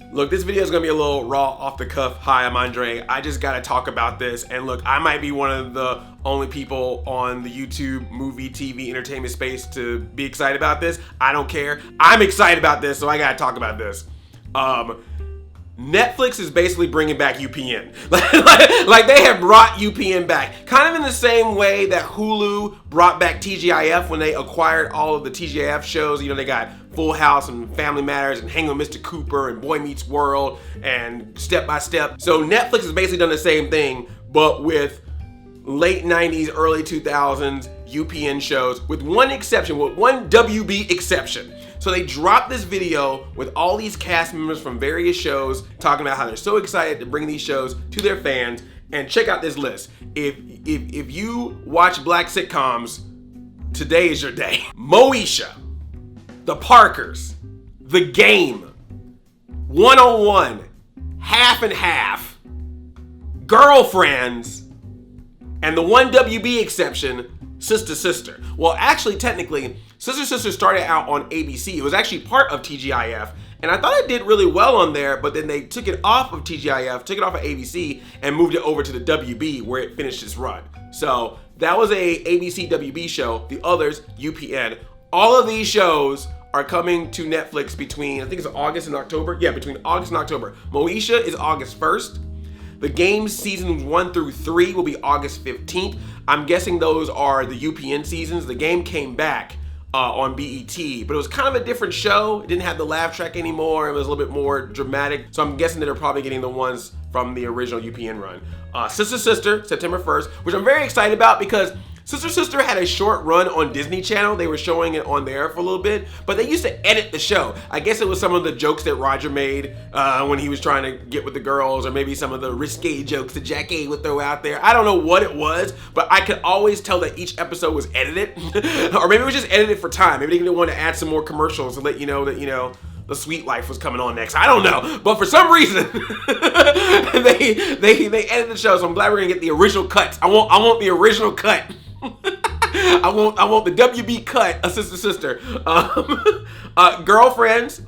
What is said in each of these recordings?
Look, this video is gonna be a little raw, off the cuff. Hi, I'm Andre. I just gotta talk about this. And look, I might be one of the only people on the YouTube, movie, TV, entertainment space to be excited about this. I don't care. I'm excited about this, so I gotta talk about this. Netflix is basically bringing back UPN. like they have brought UPN back. Kind of in the same way that Hulu brought back TGIF when they acquired all of the TGIF shows. You know, they got Full House and Family Matters and Hanging with Mr. Cooper and Boy Meets World and Step by Step. So Netflix has basically done the same thing, but with late 90s, early 2000s UPN shows, with one exception, with one WB exception. So they dropped this video with all these cast members from various shows talking about how they're so excited to bring these shows to their fans. And check out this list. If you watch Black Sitcoms, today is your day. Moesha, The Parkers, The Game, 101, Half and Half, Girlfriends, and the one WB exception, Sister Sister. Well, actually, technically, Sister Sister started out on ABC. It was actually part of TGIF, and I thought it did really well on there, but then they took it off of TGIF, took it off of ABC, and moved it over to the WB, where it finished its run. So that was a ABC WB show. The others, UPN. All of these shows are coming to Netflix between, I think it's August and October. Yeah, between August and October. Moesha is August 1st. The Game seasons 1 through 3 will be August 15th. I'm guessing those are the UPN seasons. The Game came back on BET, but it was kind of a different show. It didn't have the laugh track anymore. It was a little bit more dramatic. So I'm guessing that they're probably getting the ones from the original UPN run. Sister Sister, September 1st, which I'm very excited about because Sister Sister had a short run on Disney Channel. They were showing it on there for a little bit, but they used to edit the show. I guess it was some of the jokes that Roger made when he was trying to get with the girls, or maybe some of the risque jokes that Jackie would throw out there. I don't know what it was, but I could always tell that each episode was edited. Or maybe it was just edited for time. Maybe they didn't want to add some more commercials to let you know that, The Sweet Life was coming on next. I don't know, but for some reason they edited the show. So I'm glad we're gonna get the original cuts. I want the original cut. I want the WB cut of Sister Sister. Girlfriends,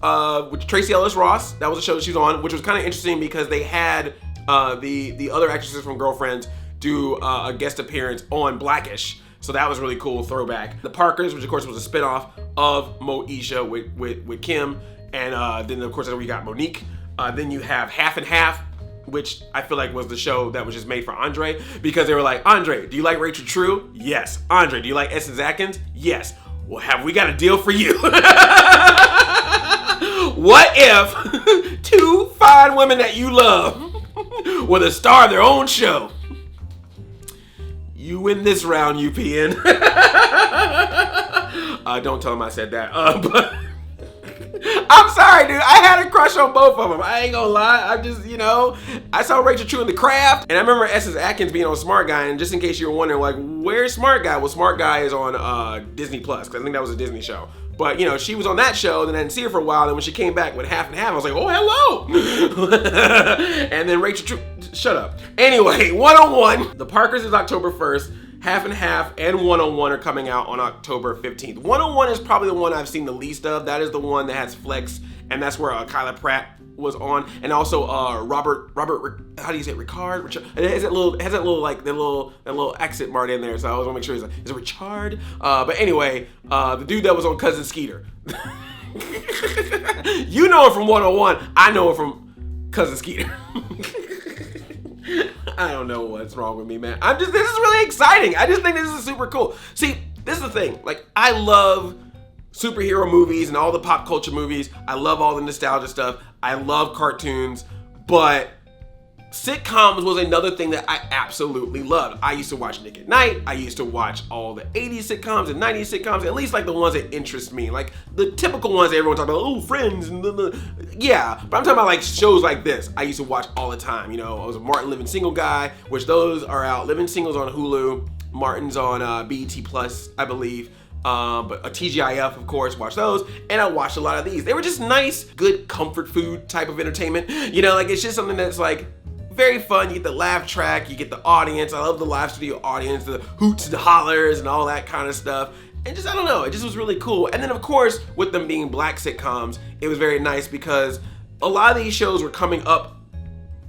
with Tracy Ellis Ross. That was a show that she was on, which was kind of interesting because they had the other actresses from Girlfriends do a guest appearance on Blackish. So that was really cool, throwback. The Parkers, which of course was a spinoff of Moesha with Kim, and then of course we got Monique. Then you have Half and Half, which I feel like was the show that was just made for Andre, because they were like, Andre, do you like Rachel True? Yes. Andre, do you like Essence Atkins? Yes. Well, have we got a deal for you? What if two fine women that you love were the star of their own show? You win this round, UPN. Don't tell them I said that. But I'm sorry, dude. I had a crush on both of them. I ain't gonna lie. I'm just, I saw Rachel True in The Craft, and I remember Essence Atkins being on Smart Guy. And just in case you were wondering, like, where's Smart Guy? Well, Smart Guy is on Disney Plus, because I think that was a Disney show. But she was on that show, then I didn't see her for a while. And when she came back with Half and Half, I was like, oh, hello. And then Rachel True, shut up. Anyway, 101. The Parkers is October 1st. Half and Half and 101 are coming out on October 15th. 101 is probably the one I've seen the least of. That is the one that has Flex, and that's where Kyla Pratt was on, and also Robert. How do you say it? Ricard? It has that little accent mark in there. So I always want to make sure is it Richard? But anyway, the dude that was on Cousin Skeeter. You know him from 101. I know him from Cousin Skeeter. I don't know what's wrong with me, man. This is really exciting. I just think this is super cool. See, this is the thing. Like, I love superhero movies and all the pop culture movies. I love all the nostalgia stuff. I love cartoons, but sitcoms was another thing that I absolutely loved. I used to watch Nick at Night. I used to watch all the 80s sitcoms and 90s sitcoms, at least like the ones that interest me. Like the typical ones that everyone talks about, oh, Friends. And yeah, but I'm talking about like shows like this I used to watch all the time. I was a Martin Living Single guy, which those are out. Living Single's on Hulu. Martin's on BET Plus, I believe. But a TGIF, of course, watch those, and I watched a lot of these. They were just nice, good comfort food type of entertainment. Like it's just something that's like very fun. You get the laugh track, you get the audience. I love the live studio audience, the hoots and hollers and all that kind of stuff. And just, I don't know, it just was really cool. And then of course, with them being black sitcoms, it was very nice because a lot of these shows were coming up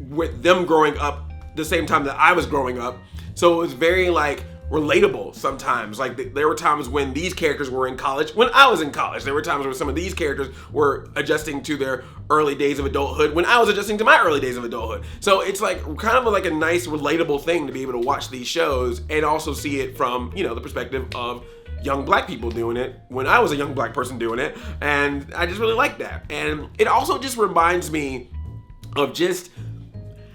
with them growing up the same time that I was growing up. So it was very like relatable sometimes. Like there were times when these characters were in college when I was in college. There were times when some of these characters were adjusting to their early days of adulthood when I was adjusting to my early days of adulthood. So it's like kind of like a nice relatable thing to be able to watch these shows and also see it from, you know, the perspective of young black people doing it when I was a young black person doing it. And I just really like that. And it also just reminds me of just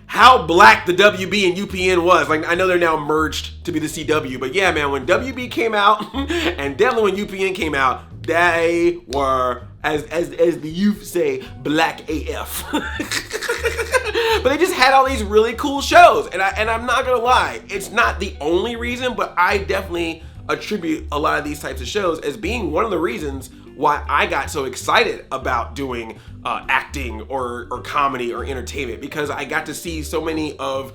how black the WB and UPN was. Like, I know they're now merged to be the CW, but yeah, man, when WB came out and definitely when UPN came out, they were, as the youth say, black AF. But they just had all these really cool shows, and I'm not gonna lie, it's not the only reason, but I definitely attribute a lot of these types of shows as being one of the reasons why I got so excited about doing acting or comedy or entertainment, because I got to see so many of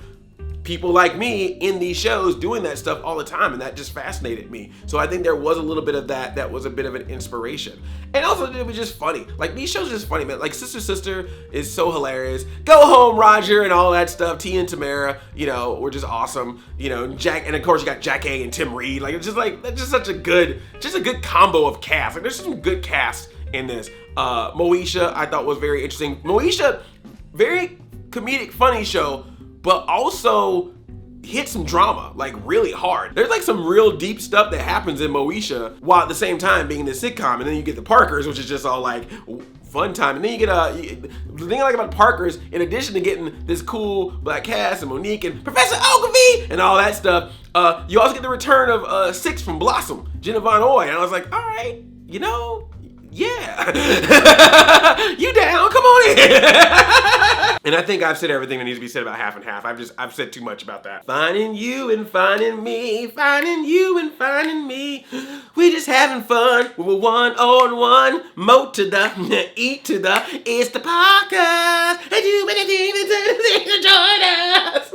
people like me in these shows doing that stuff all the time, and that just fascinated me. So I think there was a little bit of that was a bit of an inspiration. And also it was just funny. Like, these shows are just funny, man. Like Sister is so hilarious. Go Home Roger and all that stuff. T and Tamara, you know, were just awesome. You know, Jack, and of course you got Jack A and Tim Reed. Like, it's just like, that's just such a good combo of cast. Like, there's some good cast in this. Moesha I thought was very interesting. Moesha, very comedic, funny show, but also hit some drama, like really hard. There's like some real deep stuff that happens in Moesha while at the same time being this sitcom. And then you get the Parkers, which is just all like fun time. And then you get the thing I like about Parkers, in addition to getting this cool black cast and Monique and Professor Ogilvy and all that stuff, you also get the return of Six from Blossom, Jenna Von Oy. And I was like, all right, you know, yeah. You down, come on in. And I think I've said everything that needs to be said about half and half. I've said too much about that. Finding you and finding me, finding you and finding me. We just having fun. We're 1-on-1, mo to the, E to the, it's the podcast. And you many things to join us.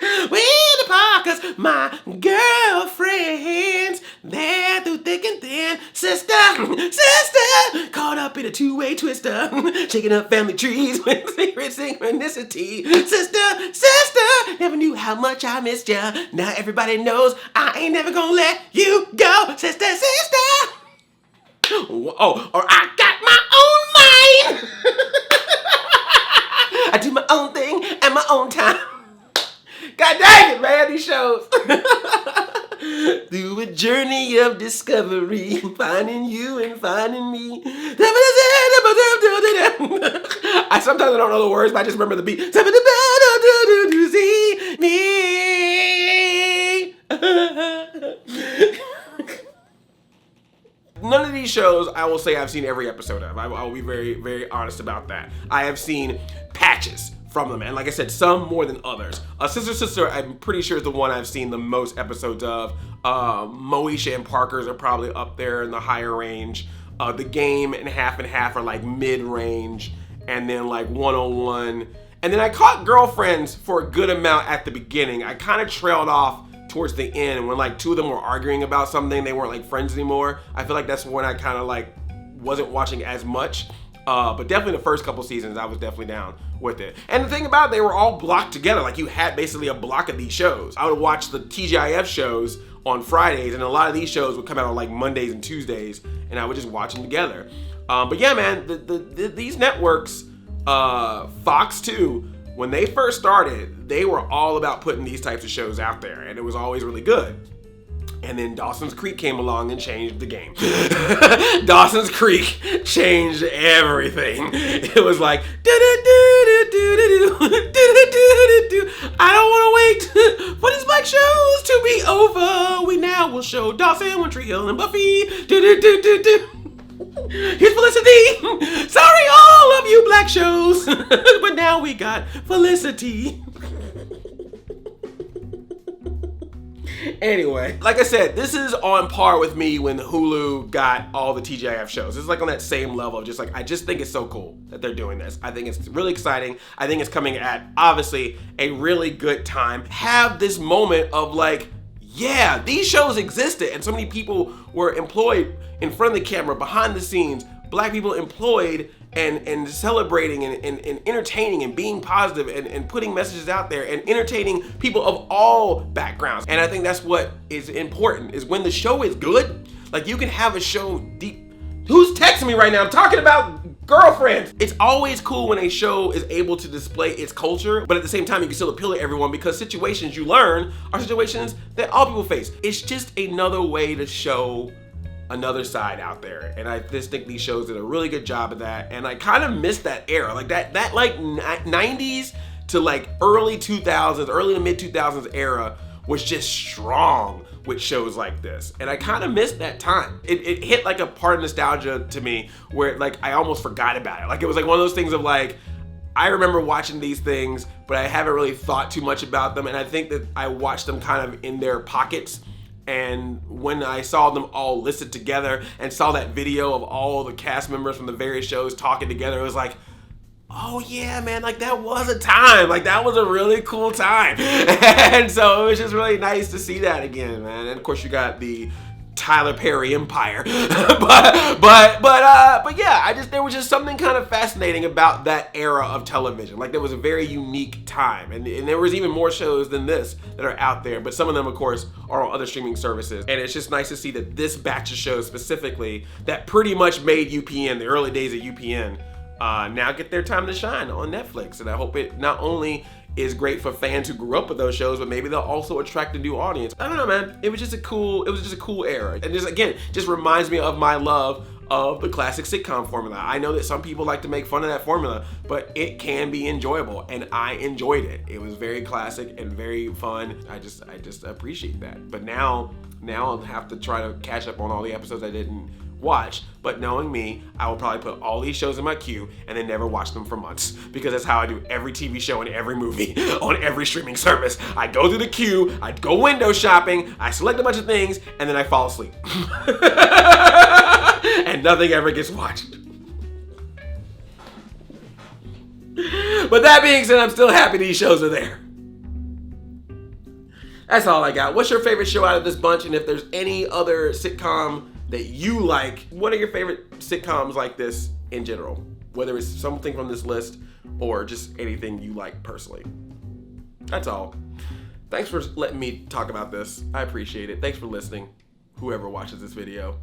We're the Parkers, my girlfriends. They're through thick and thin. Sister, caught up in a two-way twister. Shaking up family trees with secret synchronicity. Sister, never knew how much I missed ya. Now everybody knows I ain't never gonna let you go. Sister. Oh, or I got my own mind. I do my own thing at my own time. God dang it, man, these shows. Through a journey of discovery, finding you and finding me. Sometimes I don't know the words, but I just remember the beat. None of these shows, I will say I've seen every episode of. I will be very, very honest about that. I have seen patches from them, and like I said, some more than others. Sister, I'm pretty sure is the one I've seen the most episodes of. Moesha and Parkers are probably up there in the higher range. The Game and half are like mid-range, and then like 101. And then I caught Girlfriends for a good amount at the beginning. I kind of trailed off towards the end when like two of them were arguing about something. They weren't like friends anymore. I feel like that's when I kind of like wasn't watching as much. But definitely the first couple seasons, I was definitely down with it. And the thing about it, they were all blocked together. Like, you had basically a block of these shows. I would watch the TGIF shows on Fridays, and a lot of these shows would come out on like Mondays and Tuesdays, and I would just watch them together. But yeah, man, these networks, Fox too, when they first started, they were all about putting these types of shows out there, and it was always really good. And then Dawson's Creek came along and changed the game. Dawson's Creek changed everything. It was like, I don't want to wait for these black shows to be over. We now will show Dawson, One Tree Hill, and Buffy. Here's Felicity. Sorry, all of you black shows. But now we got Felicity. Anyway, like I said, this is on par with me when Hulu got all the TGIF shows. It's like on that same level of just like, I just think it's so cool that they're doing this. I think it's really exciting. I think it's coming at, obviously, a really good time. Have this moment of like, yeah, these shows existed and so many people were employed in front of the camera, behind the scenes, black people employed and celebrating and entertaining and being positive and putting messages out there and entertaining people of all backgrounds. And I think that's what is important, is when the show is good, like you can have a show deep. Who's texting me right now? I'm talking about girlfriends. It's always cool when a show is able to display its culture, but at the same time, you can still appeal to everyone because situations you learn are situations that all people face. It's just another way to show another side out there. And I just think these shows did a really good job of that. And I kind of miss that era, like that like 90s to like early 2000s, early to mid 2000s era was just strong with shows like this. And I kind of missed that time. It hit like a part of nostalgia to me where like I almost forgot about it. Like it was like one of those things of like, I remember watching these things, but I haven't really thought too much about them. And I think that I watched them kind of in their pockets. And when I saw them all listed together and saw that video of all the cast members from the various shows talking together, it was like, oh yeah, man, like that was a time. Like that was a really cool time. And so it was just really nice to see that again, man. And of course you got the Tyler Perry empire. but yeah, there was just something kind of fascinating about that era of television. Like there was a very unique time. And there was even more shows than this that are out there, but some of them of course are on other streaming services. And it's just nice to see that this batch of shows specifically that pretty much made UPN, the early days of UPN, now get their time to shine on Netflix. And I hope it not only is great for fans who grew up with those shows, but maybe they'll also attract a new audience. I don't know, man. It was just a cool era. And just again, just reminds me of my love of the classic sitcom formula. I know that some people like to make fun of that formula, but it can be enjoyable, and I enjoyed it. It was very classic and very fun. I just appreciate that. But now I'll have to try to catch up on all the episodes I didn't watch. But knowing me, I will probably put all these shows in my queue and then never watch them for months, because that's how I do every TV show and every movie on every streaming service. I go through the queue, I go window shopping, I select a bunch of things, and then I fall asleep. And nothing ever gets watched. But that being said, I'm still happy these shows are there. That's all I got. What's your favorite show out of this bunch? And if there's any other sitcom that you like, what are your favorite sitcoms like this in general? Whether it's something from this list or just anything you like personally. That's all. Thanks for letting me talk about this. I appreciate it. Thanks for listening, whoever watches this video.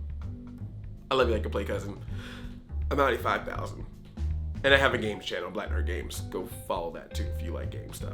I love you like a play cousin. I'm already 5,000. And I have a games channel, Black Nerd Games. Go follow that too if you like game stuff.